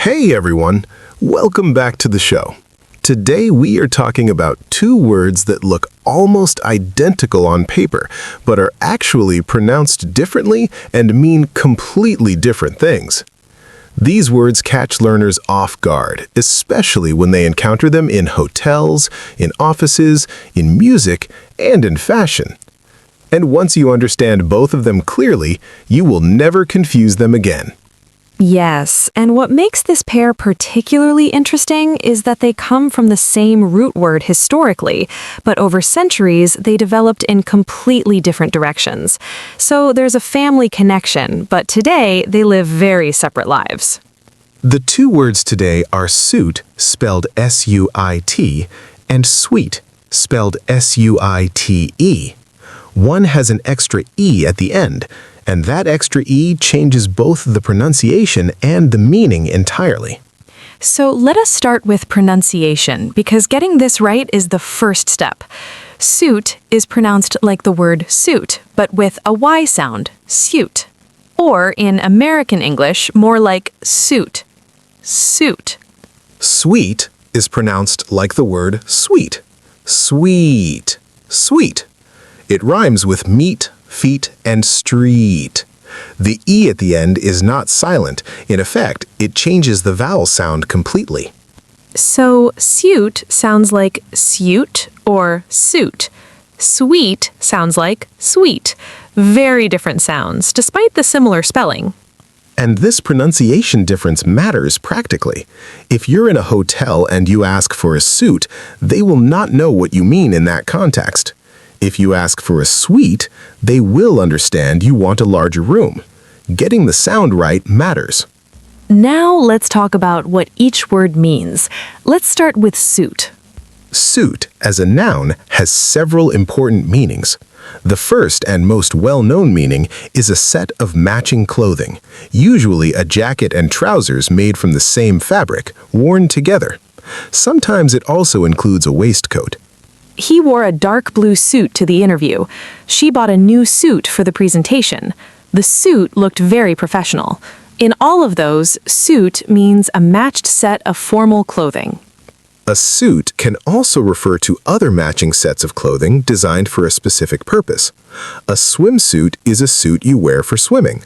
Hey everyone, welcome back to the show. Today we are talking about two words that look almost identical on paper, but are actually pronounced differently and mean completely different things. These words catch learners off guard, especially when they encounter them in hotels, in offices, in music, and in fashion. And once you understand both of them clearly, you will never confuse them again. Yes, and what makes this pair particularly interesting is that they come from the same root word historically, but over centuries they developed in completely different directions. So there's a family connection, but today they live very separate lives. The two words today are suit, spelled S-U-I-T, and sweet, spelled S-U-I-T-E. One has an extra E at the end, and that extra E changes both the pronunciation and the meaning entirely. So let us start with pronunciation, because getting this right is the first step. Suit is pronounced like the word suit, but with a Y sound, suit. Or in American English, more like suit, suit. Sweet is pronounced like the word sweet, sweet, sweet. It rhymes with meat, feet, and street. The E at the end is not silent. In effect, it changes the vowel sound completely. So suit sounds like suit or suit. Sweet sounds like sweet. Very different sounds, despite the similar spelling. And this pronunciation difference matters practically. If you're in a hotel and you ask for a suit, they will not know what you mean in that context. If you ask for a suite, they will understand you want a larger room. Getting the sound right matters. Now let's talk about what each word means. Let's start with suit. Suit, as a noun, has several important meanings. The first and most well-known meaning is a set of matching clothing, usually a jacket and trousers made from the same fabric, worn together. Sometimes it also includes a waistcoat. He wore a dark blue suit to the interview. She bought a new suit for the presentation. The suit looked very professional. In all of those, suit means a matched set of formal clothing. A suit can also refer to other matching sets of clothing designed for a specific purpose. A swimsuit is a suit you wear for swimming.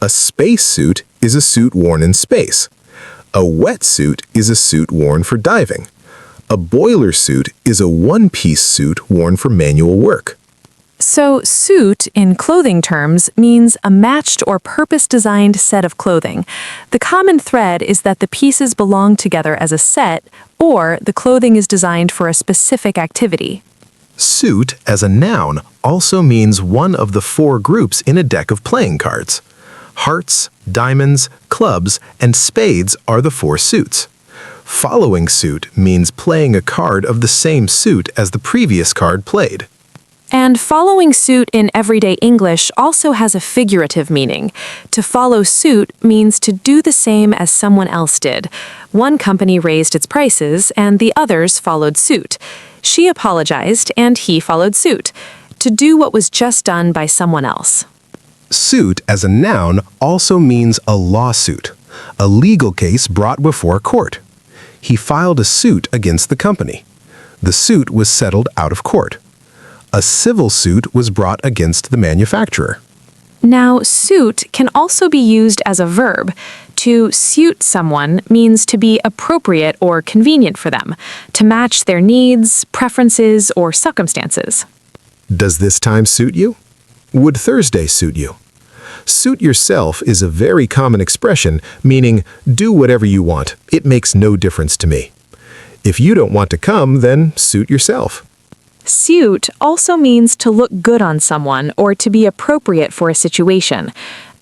A spacesuit is a suit worn in space. A wetsuit is a suit worn for diving. A boiler suit is a one-piece suit worn for manual work. So, suit, in clothing terms, means a matched or purpose-designed set of clothing. The common thread is that the pieces belong together as a set, or the clothing is designed for a specific activity. Suit, as a noun, also means one of the four groups in a deck of playing cards. Hearts, diamonds, clubs, and spades are the four suits. Following suit means playing a card of the same suit as the previous card played. And following suit in everyday English also has a figurative meaning. To follow suit means to do the same as someone else did. One company raised its prices, and the others followed suit. She apologized, and he followed suit. To do what was just done by someone else. Suit, as a noun, also means a lawsuit, a legal case brought before a court. He filed a suit against the company. The suit was settled out of court. A civil suit was brought against the manufacturer. Now, suit can also be used as a verb. To suit someone means to be appropriate or convenient for them, to match their needs, preferences, or circumstances. Does this time suit you? Would Thursday suit you? Suit yourself is a very common expression, meaning do whatever you want. It makes no difference to me. If you don't want to come, then suit yourself. Suit also means to look good on someone or to be appropriate for a situation.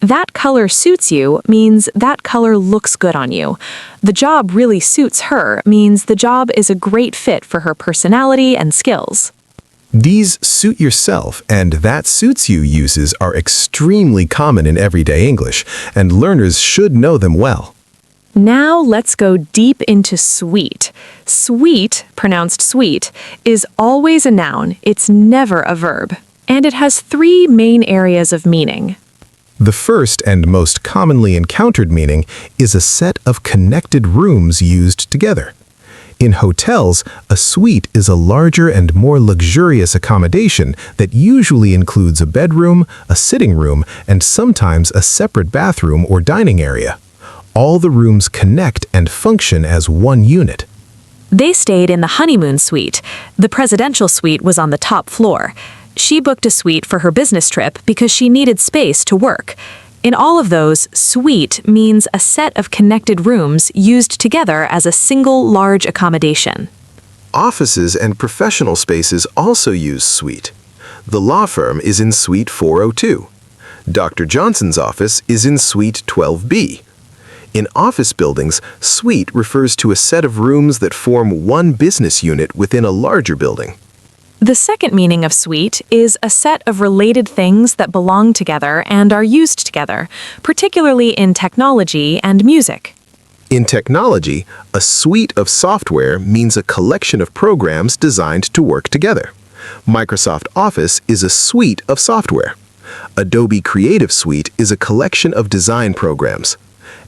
That color suits you means that color looks good on you. The job really suits her means the job is a great fit for her personality and skills. These suit yourself and that suits you uses are extremely common in everyday English, and learners should know them well. Now let's go deep into sweet. Sweet, pronounced sweet, is always a noun. It's never a verb. And it has three main areas of meaning. The first and most commonly encountered meaning is a set of connected rooms used together. In hotels, a suite is a larger and more luxurious accommodation that usually includes a bedroom, a sitting room, and sometimes a separate bathroom or dining area. All the rooms connect and function as one unit. They stayed in the honeymoon suite. The presidential suite was on the top floor. She booked a suite for her business trip because she needed space to work. In all of those, suite means a set of connected rooms used together as a single large accommodation. Offices and professional spaces also use suite. The law firm is in Suite 402. Dr. Johnson's office is in Suite 12B. In office buildings, suite refers to a set of rooms that form one business unit within a larger building. The second meaning of suite is a set of related things that belong together and are used together, particularly in technology and music. In technology, a suite of software means a collection of programs designed to work together. Microsoft Office is a suite of software. Adobe Creative Suite is a collection of design programs.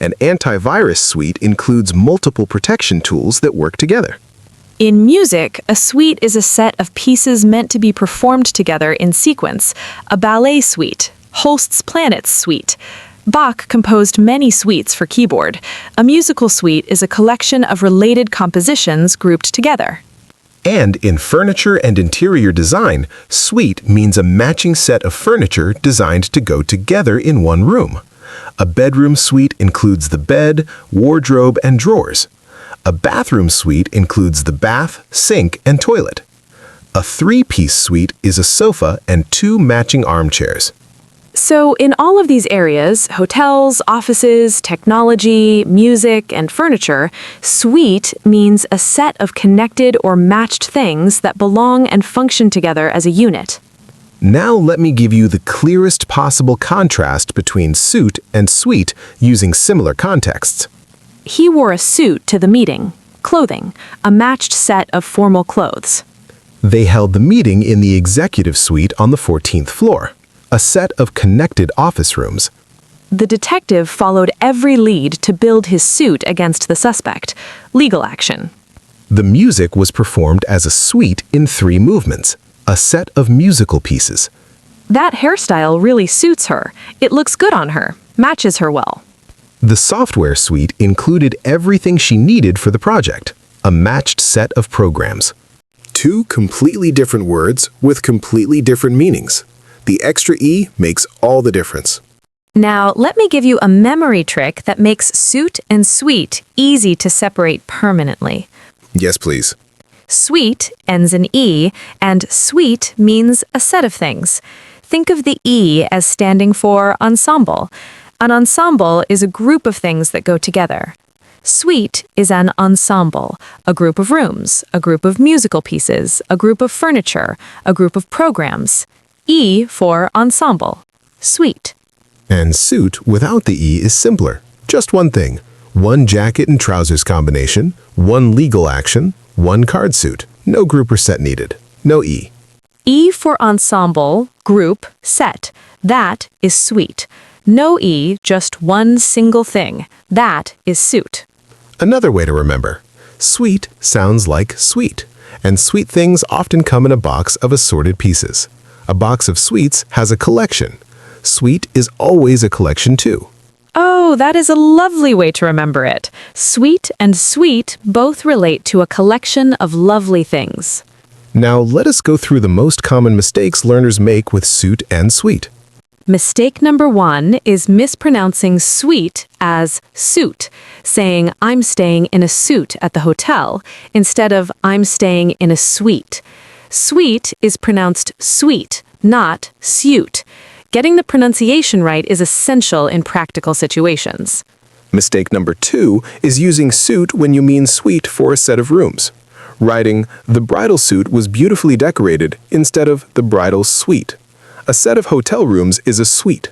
An antivirus suite includes multiple protection tools that work together. In music, a suite is a set of pieces meant to be performed together in sequence, a ballet suite, Holst's Planets suite. Bach composed many suites for keyboard. A musical suite is a collection of related compositions grouped together. And in furniture and interior design, suite means a matching set of furniture designed to go together in one room. A bedroom suite includes the bed, wardrobe, and drawers. A bathroom suite includes the bath, sink, and toilet. A three-piece suite is a sofa and two matching armchairs. So, in all of these areas, hotels, offices, technology, music, and furniture, suite means a set of connected or matched things that belong and function together as a unit. Now let me give you the clearest possible contrast between suit and suite using similar contexts. He wore a suit to the meeting, clothing, a matched set of formal clothes. They held the meeting in the executive suite on the 14th floor, a set of connected office rooms. The detective followed every lead to build his suit against the suspect, legal action. The music was performed as a suite in 3 movements, a set of musical pieces. That hairstyle really suits her. It looks good on her, matches her well. The software suite included everything she needed for the project, a matched set of programs. 2 completely different words with completely different meanings. The extra E makes all the difference. Now, let me give you a memory trick that makes suit and suite easy to separate permanently. Yes, please. Suite ends in E, and suite means a set of things. Think of the E as standing for ensemble. An ensemble is a group of things that go together. Suite is an ensemble, a group of rooms, a group of musical pieces, a group of furniture, a group of programs. E for ensemble, suite. And suit without the E is simpler. Just one thing. 1 jacket and trousers combination, 1 legal action, 1 card suit. No group or set needed. No E. E for ensemble, group, set. That is suite. No E, just one single thing. That is suit. Another way to remember. Suite sounds like sweet, and sweet things often come in a box of assorted pieces. A box of sweets has a collection. Suite is always a collection too. Oh, that is a lovely way to remember it. Sweet and sweet both relate to a collection of lovely things. Now let us go through the most common mistakes learners make with suit and suite. Mistake number 1 is mispronouncing suite as suit, saying I'm staying in a suit at the hotel instead of I'm staying in a suite. Suite is pronounced sweet, not suit. Getting the pronunciation right is essential in practical situations. Mistake number 2 is using suit when you mean suite for a set of rooms. Writing, the bridal suite was beautifully decorated instead of the bridal suite. A set of hotel rooms is a suite.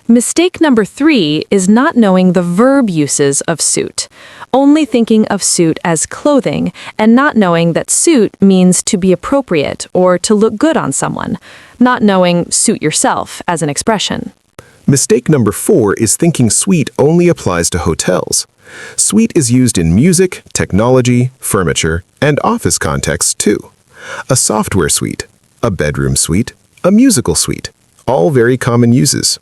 Mistake number 3 is not knowing the verb uses of suit, only thinking of suit as clothing and not knowing that suit means to be appropriate or to look good on someone, not knowing suit yourself as an expression. Mistake number 4 is thinking suite only applies to hotels. Suite is used in music, technology, furniture, and office contexts too. A software suite, a bedroom suite, a musical suite, all very common uses.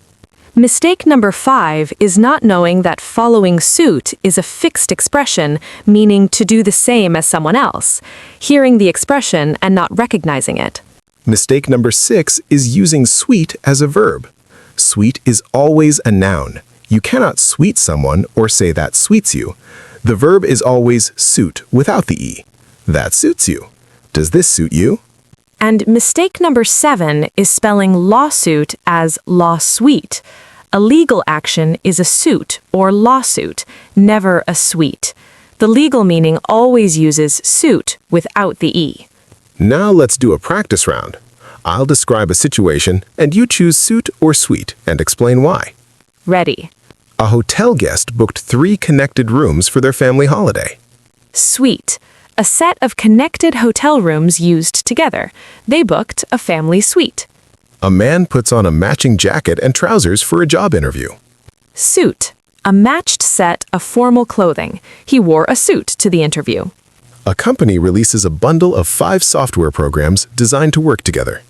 Mistake number 5 is not knowing that following suit is a fixed expression, meaning to do the same as someone else, hearing the expression and not recognizing it. Mistake number 6 is using suite as a verb. Suite is always a noun. You cannot suite someone or say that suits you. The verb is always suit without the E. That suits you. Does this suit you? And mistake number 7 is spelling lawsuit as lawsuite. A legal action is a suit or lawsuit, never a suite. The legal meaning always uses suit without the E. Now let's do a practice round. I'll describe a situation and you choose suit or suite and explain why. Ready. A hotel guest booked 3 connected rooms for their family holiday. Suite. A set of connected hotel rooms used together. They booked a family suite. A man puts on a matching jacket and trousers for a job interview. Suit. A matched set of formal clothing. He wore a suit to the interview. A company releases a bundle of 5 software programs designed to work together.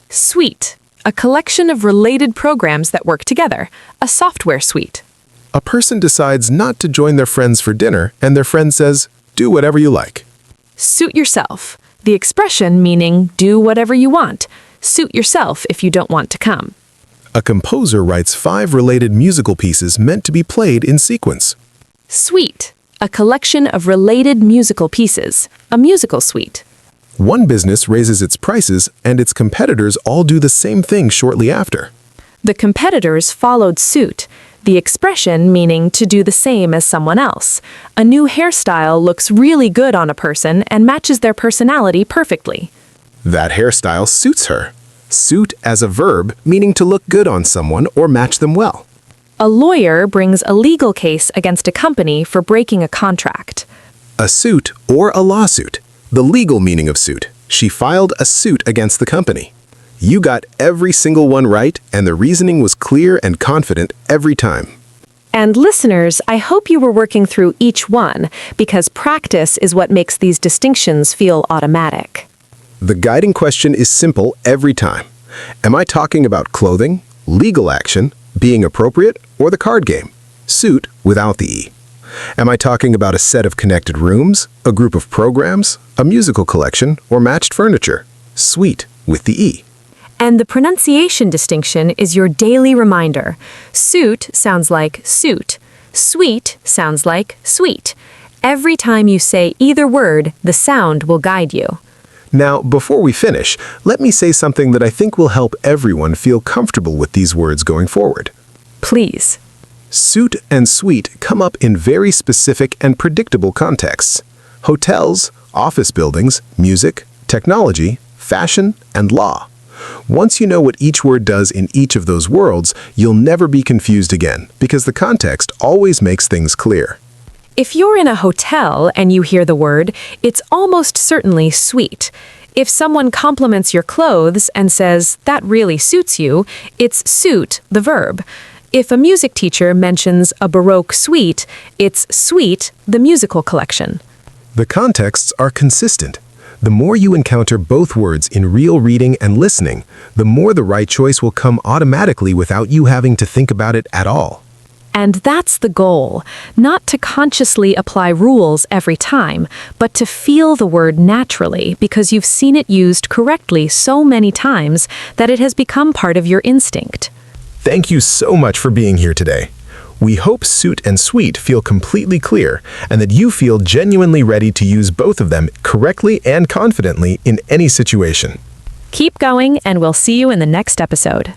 Suite. A collection of related programs that work together. A software suite. A person decides not to join their friends for dinner and their friend says, "Do whatever you like." Suit yourself. The expression meaning do whatever you want. Suit yourself if you don't want to come. A composer writes 5 related musical pieces meant to be played in sequence. Suite. A collection of related musical pieces. A musical suite. One business raises its prices and its competitors all do the same thing shortly after. The competitors followed suit. The expression meaning to do the same as someone else. A new hairstyle looks really good on a person and matches their personality perfectly. That hairstyle suits her. Suit as a verb, meaning to look good on someone or match them well. A lawyer brings a legal case against a company for breaking a contract. A suit or a lawsuit. The legal meaning of suit. She filed a suit against the company. You got every single one right, and the reasoning was clear and confident every time. And listeners, I hope you were working through each one, because practice is what makes these distinctions feel automatic. The guiding question is simple every time. Am I talking about clothing, legal action, being appropriate, or the card game? Suit without the E. Am I talking about a set of connected rooms, a group of programs, a musical collection, or matched furniture? Suite with the E. And the pronunciation distinction is your daily reminder. Suit sounds like suit. Suite sounds like sweet. Every time you say either word, the sound will guide you. Now, before we finish, let me say something that I think will help everyone feel comfortable with these words going forward. Please. Suit and suite come up in very specific and predictable contexts. Hotels, office buildings, music, technology, fashion, and law. Once you know what each word does in each of those worlds, you'll never be confused again, because the context always makes things clear. If you're in a hotel and you hear the word, it's almost certainly suite. If someone compliments your clothes and says, "That really suits you," it's suit, the verb. If a music teacher mentions a Baroque suite, it's suite, the musical collection. The contexts are consistent. The more you encounter both words in real reading and listening, the more the right choice will come automatically without you having to think about it at all. And that's the goal, not to consciously apply rules every time, but to feel the word naturally because you've seen it used correctly so many times that it has become part of your instinct. Thank you so much for being here today. We hope suit and suite feel completely clear and that you feel genuinely ready to use both of them correctly and confidently in any situation. Keep going, and we'll see you in the next episode.